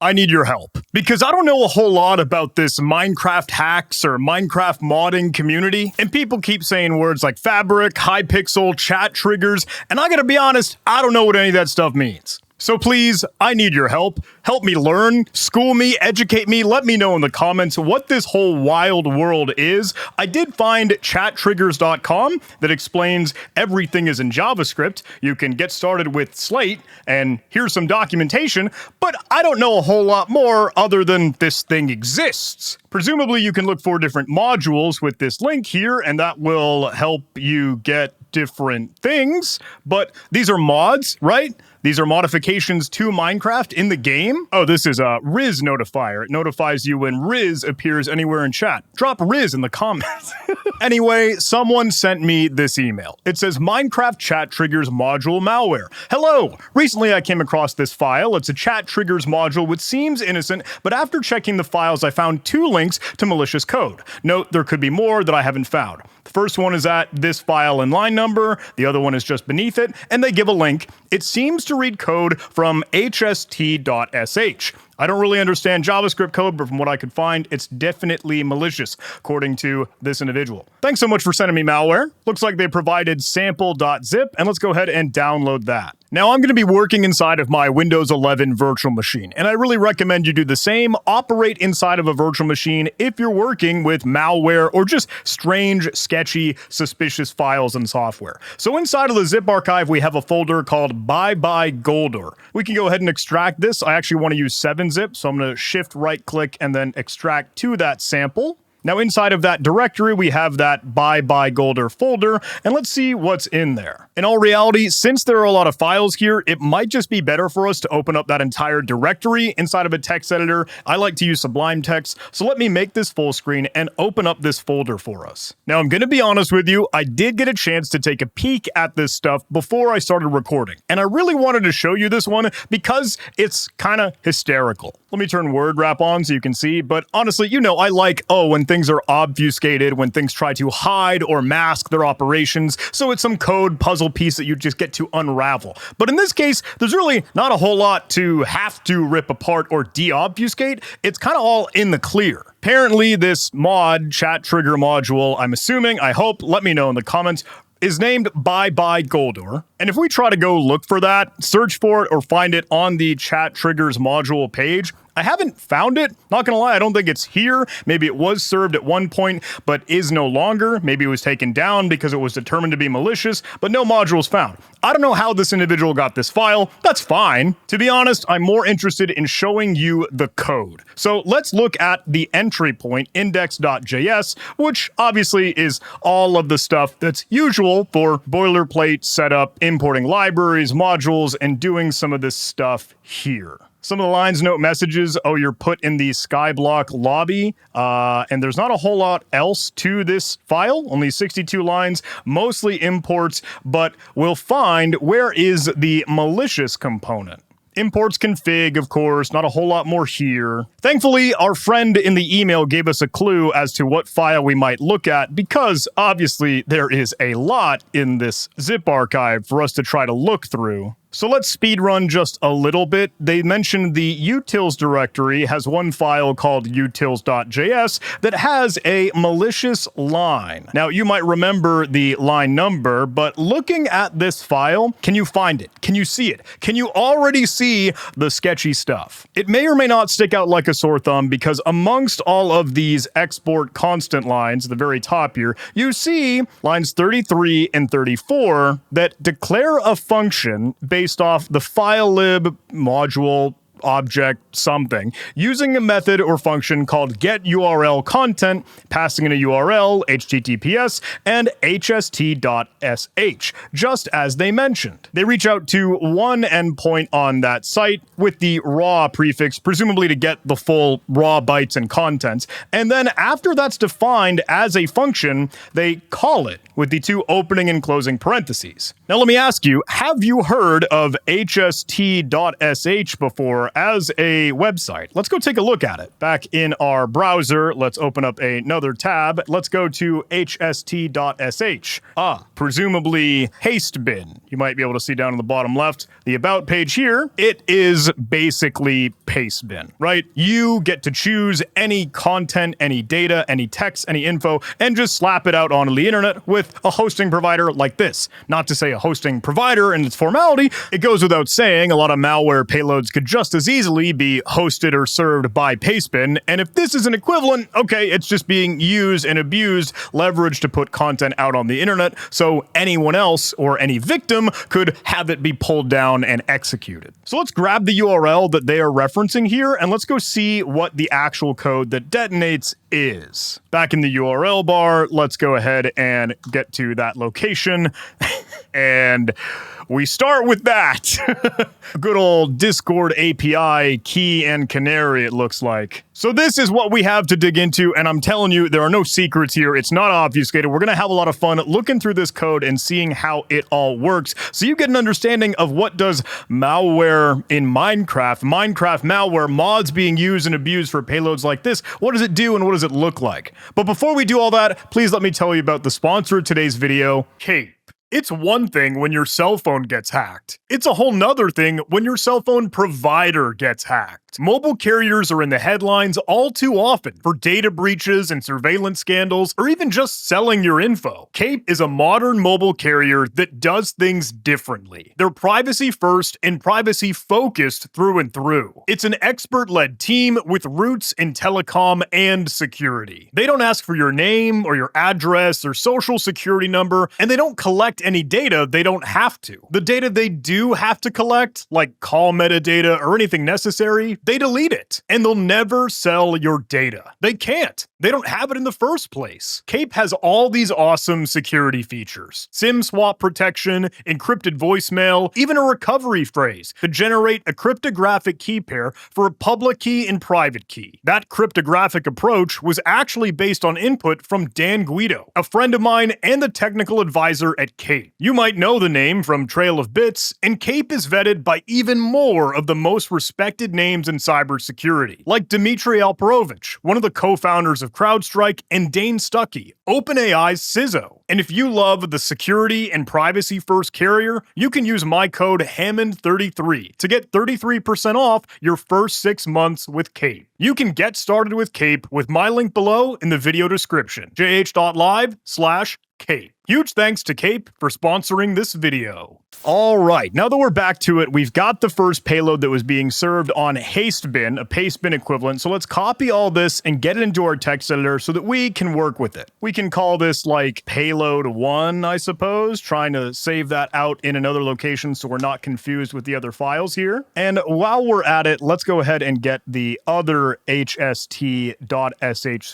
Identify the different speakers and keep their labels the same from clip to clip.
Speaker 1: I need your help, because I don't know a whole lot about this Minecraft hacks or Minecraft modding community, and people keep saying words like fabric, hypixel, chat triggers, and I gotta be honest, I don't know what any of that stuff means. So please, I need your help. Help me learn, school me, educate me, let me know in the comments what this whole wild world is. I did find chattriggers.com that explains everything is in JavaScript. You can get started with Slate, and here's some documentation, but I don't know a whole lot more other than this thing exists. Presumably you can look for different modules with this link here, and that will help you get different things, but these are mods, right? These are modifications to Minecraft in the game. Oh, this is a Riz notifier. It notifies you when Riz appears anywhere in chat. Drop Riz in the comments. Anyway, someone sent me this email. It says Minecraft chat triggers module malware. Hello! Recently I came across this file. It's a chat triggers module which seems innocent, but after checking the files I found 2 links to malicious code. Note, there could be more that I haven't found. The first one is at this file and line number, the other one is just beneath it, and they give a link. It seems to read code from hst.sh. I don't really understand JavaScript code, but from what I could find, it's definitely malicious, according to this individual. Thanks so much for sending me malware. Looks like they provided sample.zip, and let's go ahead and download that. Now, I'm going to be working inside of my Windows 11 virtual machine, and I really recommend you do the same. Operate inside of a virtual machine if you're working with malware or just strange, sketchy, suspicious files and software. So inside of the zip archive, we have a folder called Bye Bye Goldor. We can go ahead and extract this. I actually want to use 7-zip, so I'm going to shift right click and then extract to that sample. Now inside of that directory, we have that Bye Bye Goldor folder, and let's see what's in there. In all reality, since there are a lot of files here, it might just be better for us to open up that entire directory inside of a text editor. I like to use Sublime Text, so let me make this full screen and open up this folder for us. Now I'm going to be honest with you, I did get a chance to take a peek at this stuff before I started recording, and I really wanted to show you this one because it's kind of hysterical. Let me turn word wrap on so you can see, but honestly, you know, I like, when things are obfuscated, when things try to hide or mask their operations, so it's some code puzzle piece that you just get to unravel. But in this case, there's really not a whole lot to have to rip apart or de-obfuscate. It's kind of all in the clear. Apparently, this mod, chat trigger module, I'm assuming, I hope, let me know in the comments, is named Bye Bye Goldor. And if we try to go look for that, search for it, or find it on the chat triggers module page, I haven't found it. Not gonna lie, I don't think it's here. Maybe it was served at one point, but is no longer. Maybe it was taken down because it was determined to be malicious, but no modules found. I don't know how this individual got this file. That's fine. To be honest, I'm more interested in showing you the code. So let's look at the entry point, index.js, which obviously is all of the stuff that's usual for boilerplate setup, importing libraries, modules, and doing some of this stuff here. Some of the lines note messages, you're put in the Skyblock lobby, and there's not a whole lot else to this file, only 62 lines, mostly imports, but we'll find where is the malicious component. Imports config, of course, not a whole lot more here. Thankfully, our friend in the email gave us a clue as to what file we might look at, because obviously there is a lot in this zip archive for us to try to look through. So let's speedrun just a little bit. They mentioned the utils directory has one file called utils.js that has a malicious line. Now, you might remember the line number, but looking at this file, can you find it? Can you see it? Can you already see the sketchy stuff? It may or may not stick out like a sore thumb because amongst all of these export constant lines, at the very top here, you see lines 33 and 34 that declare a function based off the file lib module object something using a method or function called getURLContent, passing in a URL, HTTPS, and hst.sh, just as they mentioned. They reach out to one endpoint on that site with the raw prefix, presumably to get the full raw bytes and contents, and then after that's defined as a function, they call it with the 2 opening and closing parentheses. Now let me ask you, have you heard of hst.sh before malware as a website. Let's go take a look at it. Back in our browser, let's open up another tab. Let's go to hst.sh. Presumably Hastebin. You might be able to see down in the bottom left, the about page here. It is basically Pastebin, right? You get to choose any content, any data, any text, any info, and just slap it out onto the internet with a hosting provider like this. Not to say a hosting provider in its formality, it goes without saying a lot of malware payloads could just as easily be hosted or served by Pastebin, and if this is an equivalent, okay, it's just being used and abused, leveraged to put content out on the internet, so anyone else or any victim could have it be pulled down and executed. So let's grab the URL that they are referencing here, and let's go see what the actual code that detonates is. Back in the URL bar, let's go ahead and get to that location, and we start with that. Good old Discord API key and canary, it looks like. So this is what we have to dig into, and I'm telling you, there are no secrets here. It's not obfuscated. We're going to have a lot of fun looking through this code and seeing how it all works, so you get an understanding of what does malware in Minecraft malware, mods being used and abused for payloads like this, what does it do and what does it look like? But before we do all that, please let me tell you about the sponsor of today's video, Cape. It's one thing when your cell phone gets hacked. It's a whole nother thing when your cell phone provider gets hacked. Mobile carriers are in the headlines all too often for data breaches and surveillance scandals, or even just selling your info. Cape is a modern mobile carrier that does things differently. They're privacy first and privacy focused through and through. It's an expert-led team with roots in telecom and security. They don't ask for your name or your address or social security number, and they don't collect any data they don't have to. The data they do have to collect, like call metadata or anything necessary, they delete it, and they'll never sell your data. They can't. They don't have it in the first place. Cape has all these awesome security features. SIM swap protection, encrypted voicemail, even a recovery phrase to generate a cryptographic key pair for a public key and private key. That cryptographic approach was actually based on input from Dan Guido, a friend of mine and the technical advisor at Cape. You might know the name from Trail of Bits, and Cape is vetted by even more of the most respected names in cybersecurity, like Dmitry Alperovich, one of the co-founders of CrowdStrike, and Dane Stuckey, OpenAI's CISO. And if you love the security and privacy-first carrier, you can use my code Hammond33 to get 33% off your first 6 months with Cape. You can get started with Cape with my link below in the video description, jh.live/Cape. Huge thanks to Cape for sponsoring this video. All right, now that we're back to it, we've got the first payload that was being served on Hastebin, a Pastebin equivalent. So let's copy all this and get it into our text editor so that we can work with it. We can call this like payload 1, I suppose, trying to save that out in another location so we're not confused with the other files here. And while we're at it, let's go ahead and get the other hst.sh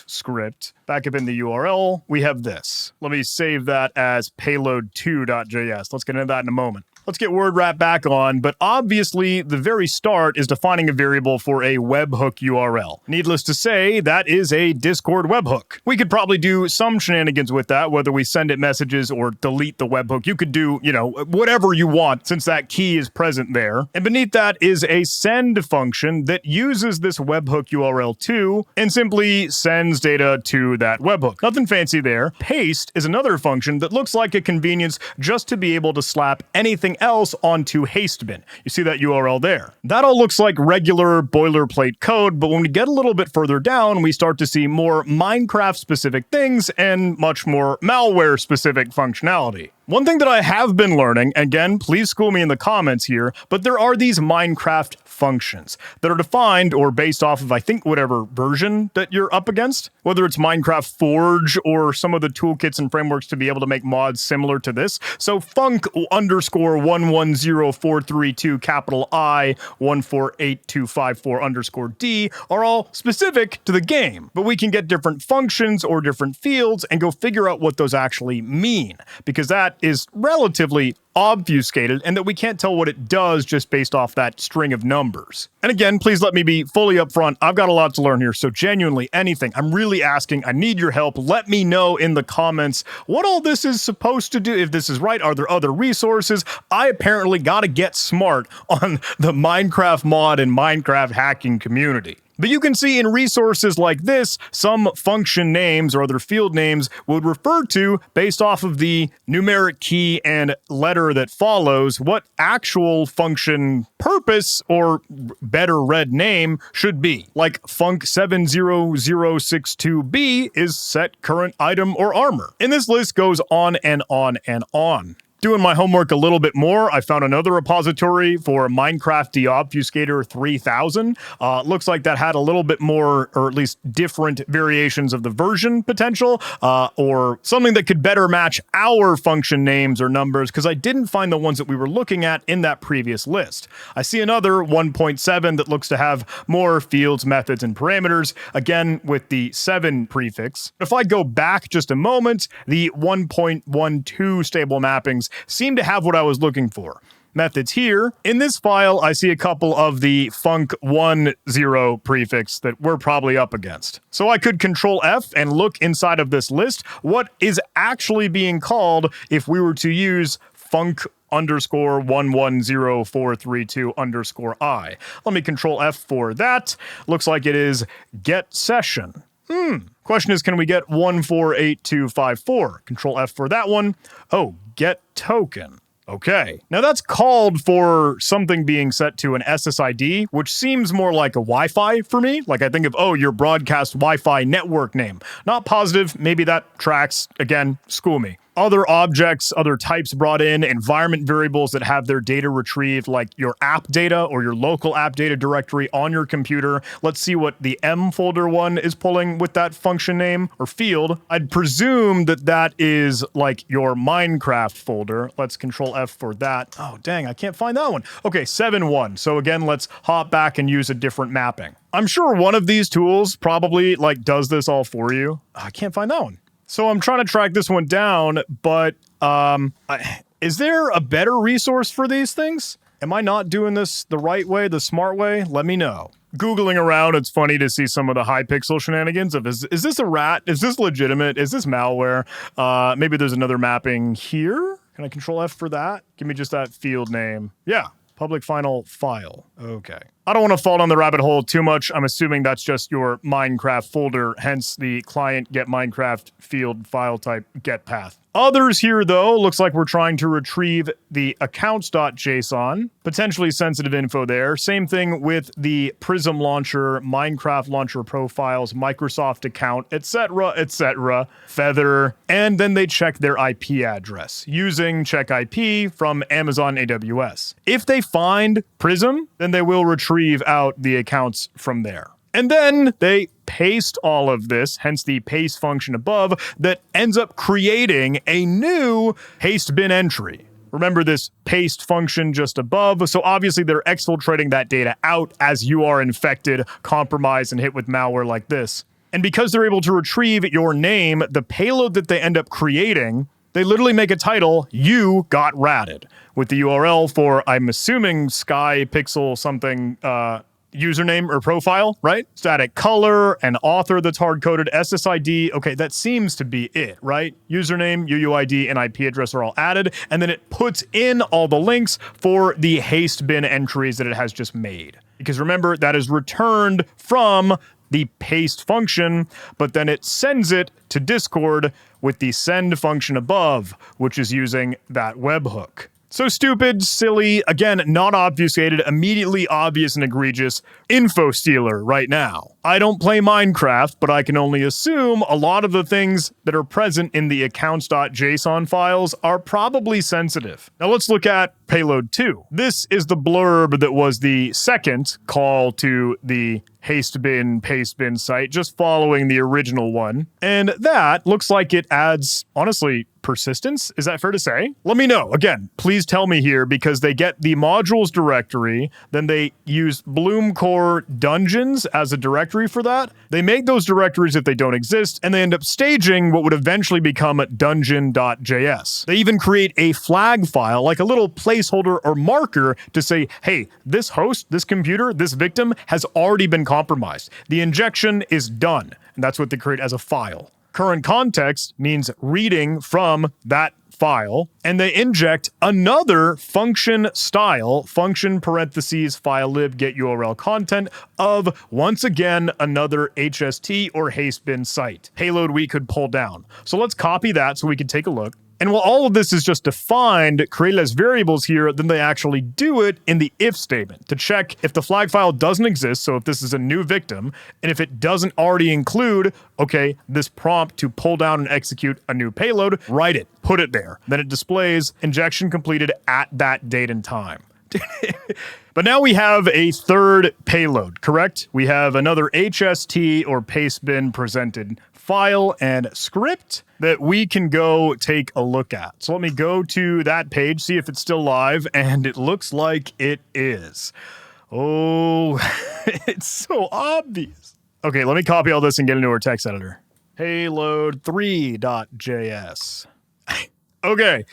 Speaker 1: script. Back up in the URL, we have this. Let me save that as payload2.js. Let's get into that in a moment. Let's get word wrap back on, but obviously the very start is defining a variable for a webhook URL. Needless to say, that is a Discord webhook. We could probably do some shenanigans with that, whether we send it messages or delete the webhook. You could do, whatever you want since that key is present there. And beneath that is a send function that uses this webhook URL too and simply sends data to that webhook. Nothing fancy there. Paste is another function that looks like a convenience just to be able to slap anything else onto Hastebin. You see that URL there. That all looks like regular boilerplate code, but when we get a little bit further down, we start to see more Minecraft-specific things and much more malware-specific functionality. One thing that I have been learning, again, please school me in the comments here, but there are these Minecraft functions that are defined or based off of, I think, whatever version that you're up against, whether it's Minecraft Forge or some of the toolkits and frameworks to be able to make mods similar to this. So func_110432 capital I 148254_D are all specific to the game, but we can get different functions or different fields and go figure out what those actually mean, because that that is relatively obfuscated and that we can't tell what it does just based off that string of numbers. And again, please let me be fully upfront. I've got a lot to learn here, so genuinely anything. I'm really asking. I need your help. Let me know in the comments what all this is supposed to do. If this is right, are there other resources? I apparently got to get smart on the Minecraft mod and Minecraft hacking community. But you can see in resources like this, some function names or other field names would refer to, based off of the numeric key and letter that follows, what actual function purpose or better read name should be. Like func70062b is set current item or armor. And this list goes on and on and on. Doing my homework a little bit more, I found another repository for Minecraft Deobfuscator 3000. Looks like that had a little bit more, or at least different variations of the version potential, or something that could better match our function names or numbers, because I didn't find the ones that we were looking at in that previous list. I see another 1.7 that looks to have more fields, methods, and parameters, again with the 7 prefix. If I go back just a moment, the 1.12 stable mappings seem to have what I was looking for. Methods here. In this file, I see a couple of the func10 prefix that we're probably up against. So I could Control F and look inside of this list what is actually being called if we were to use func_110432_I. Let me Control F for that. Looks like it is get session. Question is, can we get 148254? Control F for that one. Oh, get token. Okay. Now that's called for something being set to an SSID, which seems more like a Wi-Fi for me. Like I think of, oh, your broadcast Wi-Fi network name. Not positive. Maybe that tracks. Again, school me. Other objects, other types brought in, environment variables that have their data retrieved, like your app data or your local app data directory on your computer. Let's see what the M folder one is pulling with that function name or field. I'd presume that that is like your Minecraft folder. Let's Control F for that. Oh, dang, I can't find that one. Okay, 7.1. So again, let's hop back and use a different mapping. I'm sure one of these tools probably like does this all for you. I can't find that one. So I'm trying to track this one down, but is there a better resource for these things? Am I not doing this the right way, the smart way? Let me know. Googling around, it's funny to see some of the Hypixel shenanigans of, is this a rat? Is this legitimate? Is this malware? Maybe there's another mapping here. Can I Control F for that? Give me just that field name. Yeah. Public final file. Okay. I don't want to fall down the rabbit hole too much. I'm assuming that's just your Minecraft folder, hence the client get Minecraft field file type get path. Others here, though, looks like we're trying to retrieve the accounts.json, potentially sensitive info there. Same thing with the Prism launcher, Minecraft launcher profiles, Microsoft account, etc., Feather, and then they check their IP address using check IP from Amazon AWS. If they find Prism, then they will retrieve out the accounts from there. And then they paste all of this, hence the paste function above, that ends up creating a new haste bin entry. Remember this paste function just above, so obviously they're exfiltrating that data out as you are infected, compromised, and hit with malware like this. And because they're able to retrieve your name, the payload that they end up creating, they literally make a title, "You got ratted," with the URL for, I'm assuming, Sky Pixel something, username or profile, right? Static color, an author that's hard-coded, SSID. Okay, that seems to be it, right? Username, UUID, and IP address are all added, and then it puts in all the links for the haste bin entries that it has just made. Because remember, that is returned from the paste function, but then it sends it to Discord with the send function above, which is using that webhook. So stupid, silly, again, not obfuscated, immediately obvious and egregious info stealer right now. I don't play Minecraft, but I can only assume a lot of the things that are present in the accounts.json files are probably sensitive. Now let's look at payload 2. This is the blurb that was the second call to the hastebin pastebin site, just following the original one. And that looks like it adds, honestly, persistence. Is that fair to say? Let me know. Again, please tell me here, because they get the modules directory, then they use Bloom Core Dungeons as a directory for that. They make those directories if they don't exist, and they end up staging what would eventually become dungeon.js. They even create a flag file, like a little placeholder or marker to say, hey, this host, this computer, this victim has already been compromised. The injection is done. And that's what they create as a file. Current context means reading from that file, and they inject another function style, function parentheses file lib get URL content of, once again, another HST or hastebin site. Payload we could pull down. So let's copy that so we can take a look. And while all of this is just defined, created as variables here, then they actually do it in the if statement to check if the flag file doesn't exist, so if this is a new victim, and if it doesn't already include, okay, this prompt to pull down and execute a new payload, write it, put it there. Then it displays injection completed at that date and time. But now we have a third payload, correct? We have another HST or pastebin presented file and script that we can go take a look at. So let me go to that page, see if it's still live, and it looks like it is. Oh, it's so obvious. Okay, let me copy all this and get into our text editor. Payload 3.js. Okay,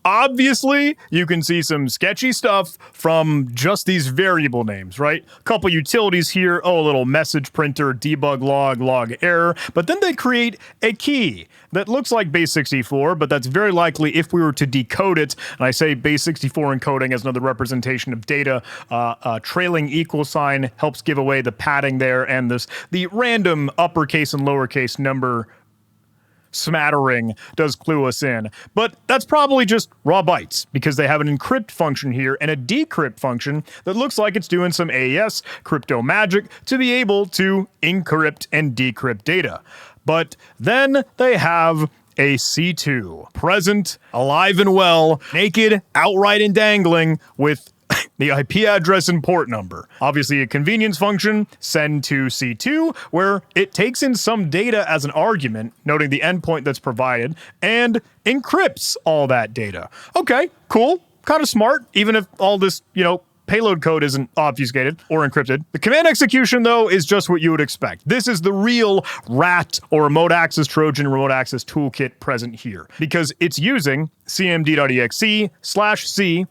Speaker 1: obviously, you can see some sketchy stuff from just these variable names, right? A couple utilities here, a little message printer, debug log error, but then they create a key that looks like base64, but that's very likely if we were to decode it, and I say base64 encoding as another representation of data, trailing equal sign helps give away the padding there, and the random uppercase and lowercase number smattering does clue us in. But that's probably just raw bytes, because they have an encrypt function here and a decrypt function that looks like it's doing some AES crypto magic to be able to encrypt and decrypt data. But then they have a C2, present, alive and well, naked, outright and dangling, with the IP address and port number. Obviously a convenience function, send to C2, where it takes in some data as an argument, noting the endpoint that's provided, and encrypts all that data. Okay, cool, kind of smart, even if all this, payload code isn't obfuscated or encrypted. The command execution, though, is just what you would expect. This is the real RAT or remote access Trojan remote access toolkit present here, because it's using cmd.exe/c,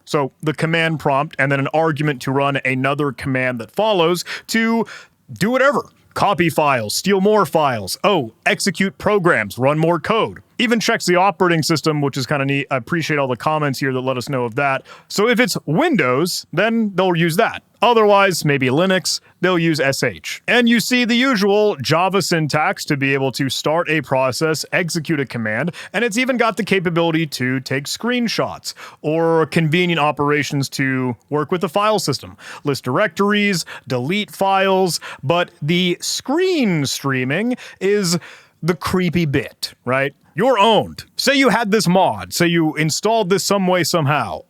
Speaker 1: so the command prompt, and then an argument to run another command that follows to do whatever. Copy files, steal more files, execute programs, run more code. Even checks the operating system, which is kind of neat. I appreciate all the comments here that let us know of that. So if it's Windows, then they'll use that. Otherwise, maybe Linux, they'll use sh. And you see the usual Java syntax to be able to start a process, execute a command, and it's even got the capability to take screenshots or convenient operations to work with the file system. List directories, delete files, but the screen streaming is the creepy bit, right? You're owned. Say you had this mod, say you installed this some way, somehow.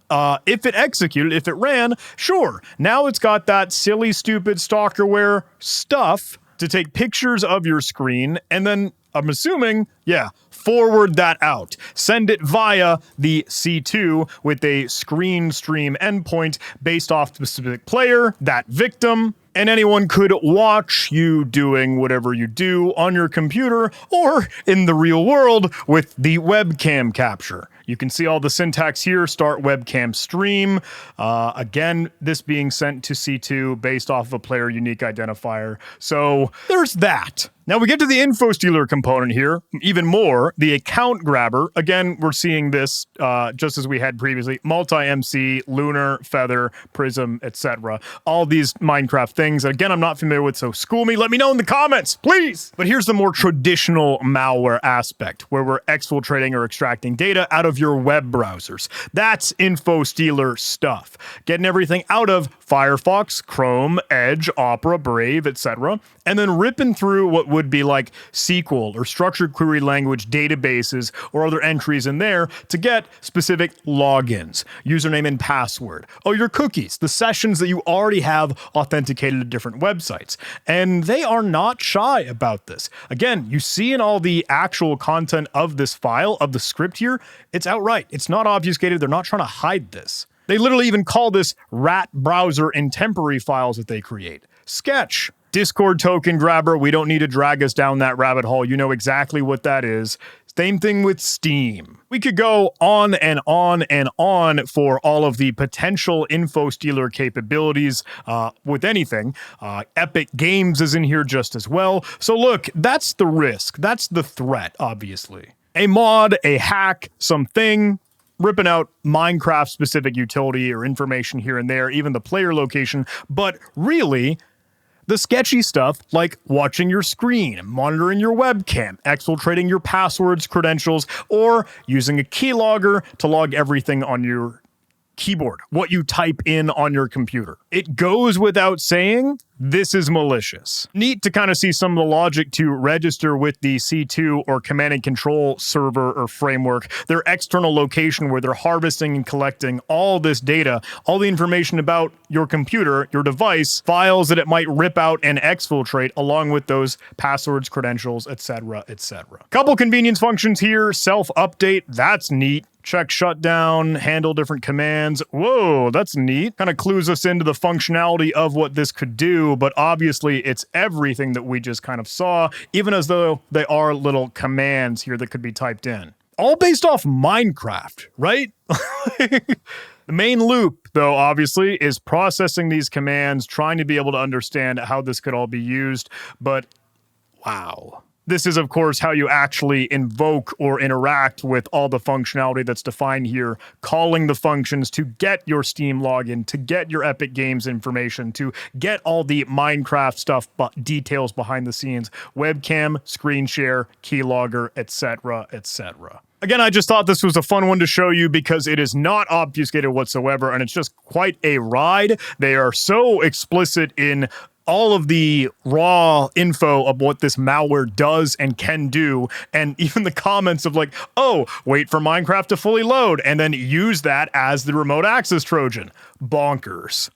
Speaker 1: If it executed, if it ran, sure. Now it's got that silly, stupid stalkerware stuff to take pictures of your screen, and then, I'm assuming, forward that out. Send it via the C2 with a screen stream endpoint based off the specific player, that victim, and anyone could watch you doing whatever you do on your computer or in the real world with the webcam capture. You can see all the syntax here, start webcam stream. Again, this being sent to C2 based off of a player unique identifier. So there's that. Now we get to the info stealer component here, even more, the account grabber. Again, we're seeing this just as we had previously, multi-MC, lunar, feather, prism, etc. All these Minecraft things. Again, I'm not familiar with, so school me, let me know in the comments, please. But here's the more traditional malware aspect, where we're exfiltrating or extracting data out of of your web browsers. That's info stealer stuff. Getting everything out of Firefox, Chrome, Edge, Opera, Brave, etc., and then ripping through what would be like SQL or structured query language databases or other entries in there to get specific logins, username and password. Oh, your cookies, the sessions that you already have authenticated to different websites. And they are not shy about this. Again, you see in all the actual content of this file, of the script here, it's outright. It's not obfuscated. They're not trying to hide this. They literally even call this rat browser in temporary files that they create. Sketch. Discord token grabber, we don't need to drag us down that rabbit hole. You know exactly what that is. Same thing with Steam. We could go on and on and on for all of the potential info stealer capabilities with anything. Epic Games is in here just as well. So look, that's the risk. That's the threat, obviously. A mod, a hack, something, ripping out Minecraft-specific utility or information here and there, even the player location, but really, the sketchy stuff like watching your screen, monitoring your webcam, exfiltrating your passwords, credentials, or using a keylogger to log everything on your keyboard, what you type in on your computer. It goes without saying, this is malicious. Neat to kind of see some of the logic to register with the C2 or command and control server or framework, their external location where they're harvesting and collecting all this data, all the information about your computer, your device, files that it might rip out and exfiltrate along with those passwords, credentials, etc., etc. Couple convenience functions here, self-update, that's neat. Check shutdown, handle different commands. Whoa, that's neat. Kind of clues us into the functionality of what this could do, but obviously it's everything that we just kind of saw, even as though they are little commands here that could be typed in. All based off Minecraft, right? The main loop, though, obviously, is processing these commands, trying to be able to understand how this could all be used, but wow. This is, of course, how you actually invoke or interact with all the functionality that's defined here, calling the functions to get your Steam login, to get your Epic Games information, to get all the Minecraft stuff, details behind the scenes, webcam, screen share, keylogger, etc., etc. Again, I just thought this was a fun one to show you because it is not obfuscated whatsoever, and it's just quite a ride. They are so explicit in all of the raw info of what this malware does and can do, and even the comments of like, oh, wait for Minecraft to fully load, and then use that as the remote access Trojan. Bonkers.